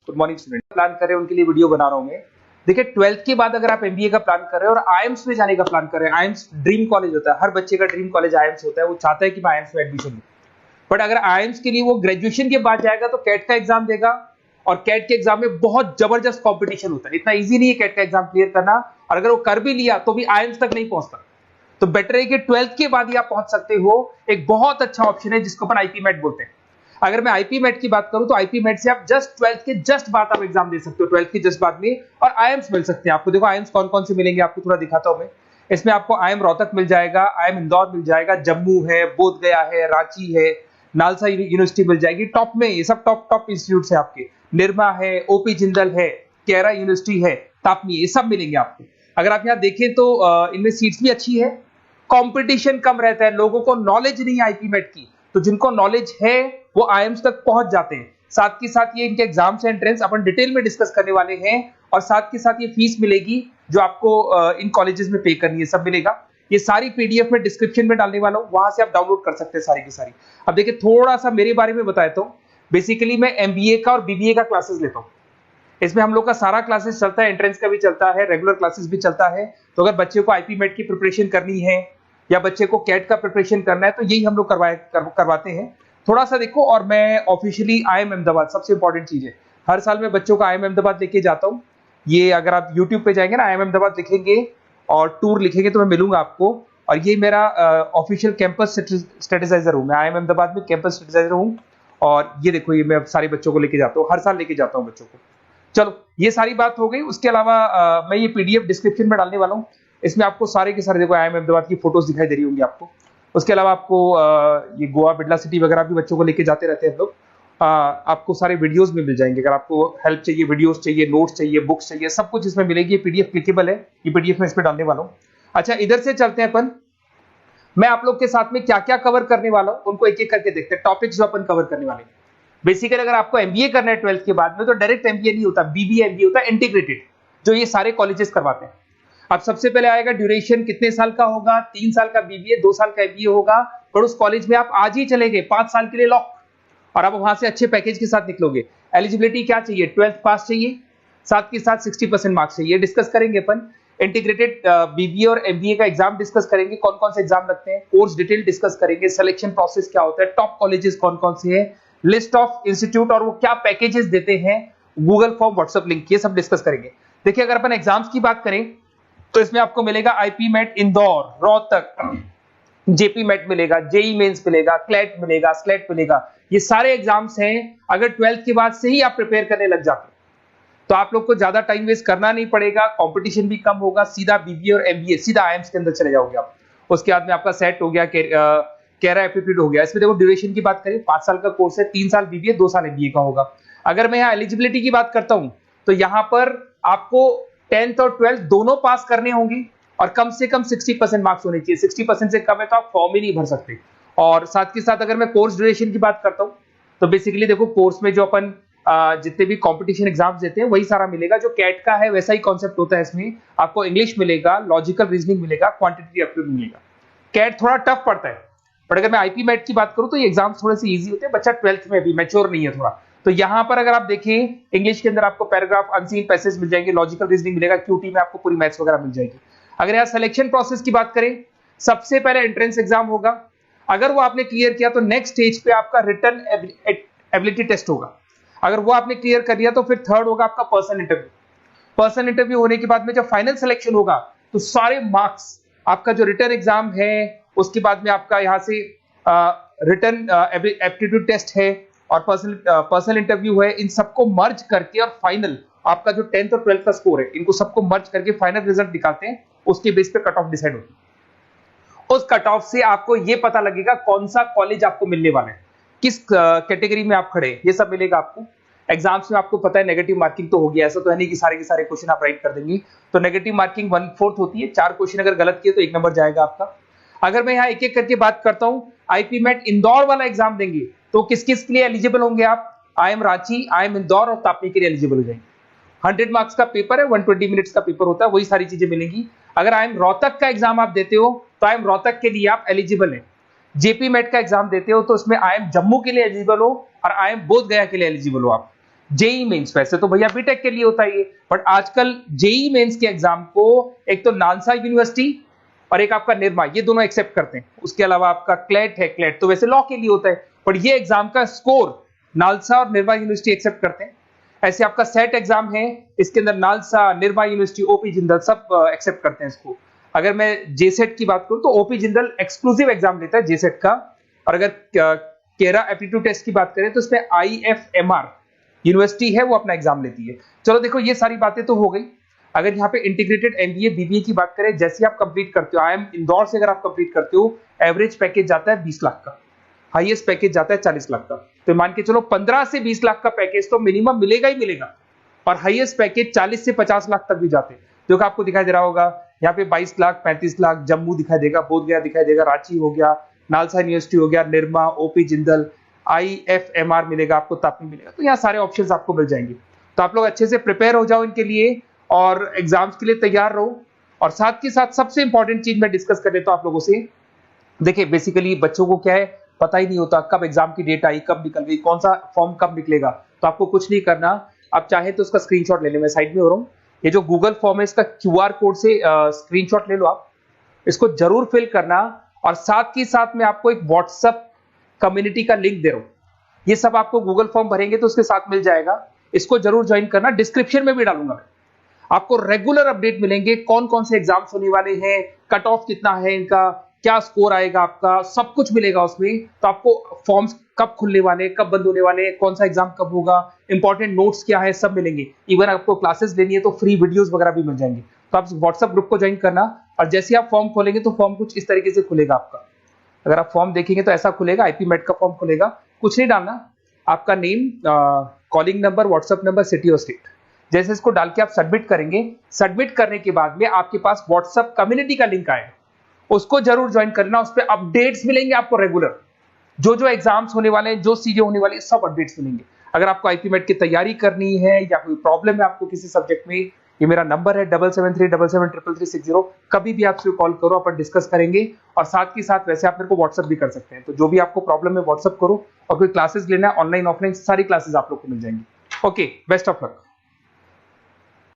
Good morning student, plan कर रहे हैं उनके लिए वीडियो बना रहा हूं मैं। देखिए 12th के बाद अगर आप एमबीए का प्लान कर रहे हैं और आईएम्स में जाने का प्लान कर रहे हैं, आईएम्स ड्रीम कॉलेज होता है, हर बच्चे का ड्रीम कॉलेज आईएम्स होता है, वो चाहता है कि मैं आईएम्स में एडमिशन लूं। बट अगर आईएम्स के लिए वो ग्रेजुएशन के बाद जाएगा तो कैट का एग्जाम देगा, और कैट के एग्जाम में बहुत जबरदस्त कॉम्पिटिशन होता है, इतना ईजी नहीं है कैट का एग्जाम क्लियर करना, और अगर वो कर भी लिया तो भी आईएम्स तक नहीं पहुंचता। तो बेटर है कि 12th के बाद ही आप पहुंच सकते हो। एक बहुत अच्छा ऑप्शन है जिसको अपन आईपी मेट बोलते हैं। अगर मैं आईपी मेट की बात करूं तो आईपी मेट से आप जस्ट 12th के जस्ट बाद आप एग्जाम दे सकते हो, 12th के जस्ट बाद में, और आईएम्स मिल सकते हैं आपको। देखो आईएम्स कौन कौन से मिलेंगे आपको थोड़ा दिखाता हूं मैं। इसमें आपको आईएम रोहतक मिल जाएगा, आईएम इंदौर मिल जाएगा, जम्मू है, बोधगया है, रांची है, नालसा यूनिवर्सिटी मिल जाएगी। टॉप में ये सब टॉप इंस्टीट्यूट है आपके, निर्मा है, ओपी जिंदल है, केरा यूनिवर्सिटी है, तापनी, ये सब मिलेंगे आपको। अगर आप यहाँ देखें तो इनमें सीट्स भी अच्छी है, कंपटीशन कम रहता है, लोगों को नॉलेज नहीं है आईपी मेट की, तो जिनको नॉलेज है वो आईएम्स तक पहुंच जाते हैं। साथ के साथ ये इनके एग्जाम्स एंट्रेंस अपन डिटेल में डिस्कस करने वाले हैं, और साथ के साथ ये फीस मिलेगी जो आपको इन कॉलेजेस में पे करनी है, सब मिलेगा। ये सारी पीडीएफ में डिस्क्रिप्शन में डालने वाला हूं, वहां से आप डाउनलोड कर सकते हैं सारी की सारी। अब देखिए थोड़ा सा मेरे बारे में बताता हूं। बेसिकली मैं एमबीए का और बीबीए का क्लासेस लेता हूं। इसमें हम लोग का सारा क्लासेस चलता है, एंट्रेंस का भी चलता है, रेगुलर क्लासेस भी चलता है। तो अगर बच्चे को आईपी मेट की प्रिपरेशन करनी है या बच्चे को कैट का प्रिपरेशन करना है तो यही हम लोग करवाते हैं। थोड़ा सा देखो, और मैं ऑफिशियली आईएम अहमदाबाद, सबसे इंपॉर्टेंट चीज है, हर साल मैं बच्चों को आईएम अहमदाबाद लेके जाता हूँ। ये अगर आप यूट्यूब पे जाएंगे ना, आईएम अहमदाबाद लिखेंगे और टूर लिखेंगे तो मैं मिलूंगा आपको। और ये मेरा ऑफिशियल कैंपस स्ट्रेटेजाइजर हूँ, मैं आईएम अहमदाबाद में कैंपस स्ट्रेटेजाइजर हूँ। और ये देखो, ये मैं सारे बच्चों को लेके जाता हूँ, हर साल लेके जाता हूँ बच्चों को। चलो ये सारी बात हो गई। उसके अलावा मैं ये पीडीएफ डिस्क्रिप्शन में डालने वाला हूँ। इसमें आपको सारे के सारे, देखो आईएम अहमदाबाद की फोटोज दिखाई दे रही होंगी आपको। उसके अलावा आपको ये गोवा, बिरला सिटी वगैरह भी बच्चों को लेके जाते रहते हैं हम लोग। आपको सारे वीडियोस में मिल जाएंगे। अगर आपको हेल्प चाहिए, वीडियोस चाहिए, नोट्स चाहिए, बुक्स चाहिए, सब कुछ इसमें मिलेगी। ये पीडीएफ क्लिकेबल है, ये पीडीएफ में इसमें डालने वाला हूँ। अच्छा इधर से चलते हैं अपन, मैं आप लोग के साथ में क्या क्या कवर करने वाला हूँ उनको एक एक करके देखते हैं। टॉपिक्स जो अपन कवर करने वाले हैं, बेसिकली अगर आपको एमबीए करना है 12th के बाद में तो डायरेक्ट एमबीए नहीं होता, बीबीए एमबीए होता है, इंटीग्रेटेड, जो ये सारे कॉलेजेस करवाते हैं। अब सबसे पहले आएगा ड्यूरेशन, कितने साल का होगा, 3 साल का बीबीए, 2 साल का एमबीए होगा। और उस कॉलेज में आप आज ही चले गए 5 साल के लिए लॉक, और आप वहां से अच्छे पैकेज के साथ निकलोगे। एलिजिबिलिटी क्या चाहिए, 12th पास चाहिए, साथ के साथ 60% मार्क्स चाहिए। डिस्कस करेंगे अपन इंटीग्रेटेड बीबीए और एमबीए का एग्जाम डिस्कस करेंगे, कौन कौन से एग्जाम लगते हैं, कोर्स डिटेल डिस्कस करेंगे, सिलेक्शन प्रोसेस क्या होता है, टॉप कॉलेजेस कौन कौन से हैं, लिस्ट ऑफ इंस्टीट्यूट और वो क्या पैकेजेस देते हैं, गूगल फॉर्म, व्हाट्सएप लिंक, ये सब डिस्कस करेंगे। देखिए अगर अपन एग्जाम्स की बात करें तो इसमें आपको मिलेगा IPMAT Indore, Rohtak, JIPMAT मिलेगा, जेई मेंस मिलेगा, क्लेट मिलेगा, स्लेट मिलेगा। ये सारे एग्जाम्स हैं। अगर 12th के बाद से ही आप प्रिपेयर करने लग जाते तो आप लोग को ज्यादा टाइम वेस्ट करना नहीं पड़ेगा, कंपटीशन भी कम होगा, सीधा बीबीए और एमबीए सीधा आईएम्स के अंदर चले जाओगे आप। उसके बाद में आपका सेट हो गया, कैरा एप्टीट्यूड हो गया। इसमें देखो ड्यूरेशन की बात करें, 5 साल का कोर्स है, 3 साल बीबीए, 2 साल एमबीए का होगा। अगर मैं यहाँ एलिजिबिलिटी की बात करता हूँ तो यहाँ पर आपको 10th और 12th दोनों पास करने होंगे, और कम से कम 60% मार्क्स होने चाहिए। 60% से कम है तो आप फॉर्म ही नहीं भर सकते। और साथ के साथ अगर मैं कोर्स ड्यूरेशन की बात करता हूँ तो बेसिकली देखो कोर्स में जो अपन जितने भी कंपटीशन एग्जाम्स देते हैं वही सारा मिलेगा। जो कैट का है वैसा ही कॉन्सेप्ट होता है। इसमें आपको इंग्लिश मिलेगा, लॉजिकल रीजनिंग मिलेगा, क्वांटिटेटिव एप्टीट्यूड मिलेगा। कैट थोड़ा टफ पड़ता है, बट अगर मैं आईपी मेट की बात करूं तो ये एग्जाम्स थोड़े से इजी होते हैं। बच्चा 12th में भी मैच्योर नहीं है थोड़ा, तो यहाँ पर अगर आप देखें इंग्लिश के अंदर आपको पैराग्राफ, अनसीन पैसेज मिल जाएंगे, लॉजिकल रीजनिंग मिलेगा, क्यूटी में आपको पूरी मैथ्स वगैरह मिल जाएगी। अगर यहाँ सिलेक्शन प्रोसेस की बात करें, सबसे पहले एंट्रेंस एग्जाम होगा। अगर वो आपने क्लियर किया तो नेक्स्ट स्टेज पे आपका रिटन एबिलिटी टेस्ट होगा। अगर वो आपने क्लियर कर लिया तो फिर थर्ड होगा आपका पर्सनल इंटरव्यू। पर्सनल इंटरव्यू होने के बाद में जब फाइनल सिलेक्शन होगा तो सारे मार्क्स, आपका जो रिटन एग्जाम है, उसके बाद में आपका यहाँ से रिटन एप्टीट्यूड टेस्ट है और पर्सनल इंटरव्यू है, इन सबको मर्ज करके और फाइनल आपका जो 10th और 12th का स्कोर है, इनको सबको मर्ज करके फाइनल रिजल्ट निकालते हैं। उसके बेस पे कट ऑफ डिसाइड होती है। उस कट ऑफ से आपको ये पता लगेगा कौन सा कॉलेज आपको मिलने वाला है, किस कैटेगरी में आप खड़े हैं, ये सब मिलेगा आपको। एग्जाम्स में आपको पता है नेगेटिव मार्किंग तो होगी, ऐसा तो है नहीं कि सारे के सारे क्वेश्चन आप राइट कर देंगे। तो नेगेटिव मार्किंग 1/4 होती है, 4 क्वेश्चन अगर गलत किए तो 1 नंबर जाएगा आपका। अगर मैं यहाँ एक एक करके बात करता हूँ, आईपी मेट इंदौर वाला एग्जाम देंगे तो किस किस के लिए एलिजिबल होंगे आप, आईएम रांची, आईएम इंदौर और तापनी के लिए एलिजिबल हो जाएंगे। 100 मार्क्स का पेपर है, 120 मिनट्स का पेपर होता है, वही सारी चीजें मिलेंगी। अगर आईएम रोहतक का एग्जाम आप देते हो तो आईएम रोहतक के लिए आप एलिजिबल है। जेपी मेट का एग्जाम देते हो तो उसमें आईएम जम्मू के लिए एलिजिबल हो और आईएम बोधगया के लिए एलिजिबल हो आप। जेई मेंस, वैसे तो भैया बीटेक के लिए होता है ये, बट आजकल जेई मेंस के एग्जाम को एक तो नालसा यूनिवर्सिटी और एक आपका निर्मा, ये दोनों एक्सेप्ट करते हैं। उसके अलावा आपका क्लेट है, क्लेट तो वैसे लॉ के लिए होता है, बट ये एग्जाम का स्कोर नालसा और निर्मा यूनिवर्सिटी एक्सेप्ट करते हैं। ऐसे आपका सेट एग्जाम है, इसके अंदर NALSA, Nirma university, OP Jindal सब एक्सेप्ट करते हैं इसको। अगर मैं जेसेट की बात करूं तो ओपी जिंदल एक्सक्लूसिव एग्जाम लेता है जेसेट का, और अगर केरा एप्टीट्यूड टेस्ट की बात करें तो इसमें आईएफएमआर यूनिवर्सिटी है वो अपना एग्जाम लेती है। चलो देखो ये सारी बातें तो हो गई। अगर यहाँ पे इंटीग्रेटेड एमबीए बीबीए की बात करें, जैसे आप कंप्लीट करते हो, आईएम इंदौर से अगर आप कंप्लीट करते हो, एवरेज पैकेज जाता है 20 लाख का, हाईएस्ट पैकेज जाता है 40 लाख का। तो मान के चलो 15 से 20 लाख का पैकेज तो मिनिमम मिलेगा ही मिलेगा, और हाईएस्ट पैकेज 40 से 50 लाख तक भी जाते हैं, जो कि आपको दिखाई दे रहा होगा यहाँ पे 22 लाख, 35 लाख, जम्मू दिखाई देगा, बोधगया दिखाई देगा, रांची हो गया, नालसा यूनिवर्सिटी हो गया, निर्मा, ओपी जिंदल, आईएफएमआर मिलेगा आपको, तापी मिलेगा। तो यहाँ सारे ऑप्शंस आपको मिल जाएंगे। तो आप लोग अच्छे से प्रिपेयर हो जाओ इनके लिए और एग्जाम्स के लिए तैयार रहो। और साथ के साथ सबसे इंपॉर्टेंट चीज मैं डिस्कस कर लेता हूं आप लोगों से। देखिए बेसिकली बच्चों को क्या है, पता ही नहीं होता कब एग्जाम की डेट आई, कब निकल गई, कौन सा फॉर्म कब निकलेगा। तो आपको कुछ नहीं करना, आप चाहे तो उसका स्क्रीनशॉट ले लें, मैं साइड में हो रहा हूँ। ये जो गूगल फॉर्म है इसका क्यूआर कोड से स्क्रीनशॉट ले लो, आप इसको जरूर फिल करना। और साथ के साथ मैं आपको एक व्हाट्सएप कम्युनिटी का लिंक दे रहा हूँ, ये सब आपको गूगल फॉर्म भरेंगे तो उसके साथ मिल जाएगा, इसको जरूर ज्वाइन करना। डिस्क्रिप्शन में भी डालूंगा, आपको रेगुलर अपडेट मिलेंगे, कौन कौन से एग्जाम्स होने वाले हैं, कट ऑफ कितना है इनका, क्या स्कोर आएगा आपका, सब कुछ मिलेगा उसमें। तो आपको फॉर्म्स कब खुलने वाले, कब बंद होने वाले, कौन सा एग्जाम कब होगा, इंपॉर्टेंट नोट्स क्या है, सब मिलेंगे। इवन आपको क्लासेस लेनी है तो फ्री वीडियोस वगैरह भी मिल जाएंगे। तो आप व्हाट्सएप ग्रुप को ज्वाइन करना, और जैसे आप फॉर्म खोलेंगे तो फॉर्म कुछ इस तरीके से खुलेगा आपका। अगर आप फॉर्म देखेंगे तो ऐसा खुलेगा, आईपी मेट का फॉर्म खुलेगा, कुछ नहीं डालना, आपका name, calling number, WhatsApp number, city और स्टेट, जैसे इसको डाल के आप सबमिट करेंगे। सबमिट करने के बाद में आपके पास व्हाट्सएप कम्युनिटी का लिंक आएगा, उसको जरूर ज्वाइन करना। उस पर अपडेट्स मिलेंगे आपको रेगुलर, जो जो एग्जाम्स होने वाले हैं, जो चीजें होने वाली है, सब अपडेट्स मिलेंगे। अगर आपको आईपी मेट की तैयारी करनी है या कोई प्रॉब्लम है आपको किसी सब्जेक्ट में, ये मेरा नंबर है 7737733360, कभी भी आपसे कॉल करो, अपन डिस्कस करेंगे। और साथ के साथ वैसे आप मेरे को व्हाट्सएप भी कर सकते हैं, तो जो भी आपको प्रॉब्लम है व्हाट्सएप करो। और कोई क्लासेस लेना है ऑनलाइन ऑफलाइन, सारी क्लासेस आप लोग को मिल जाएंगी। Okay, best of luck.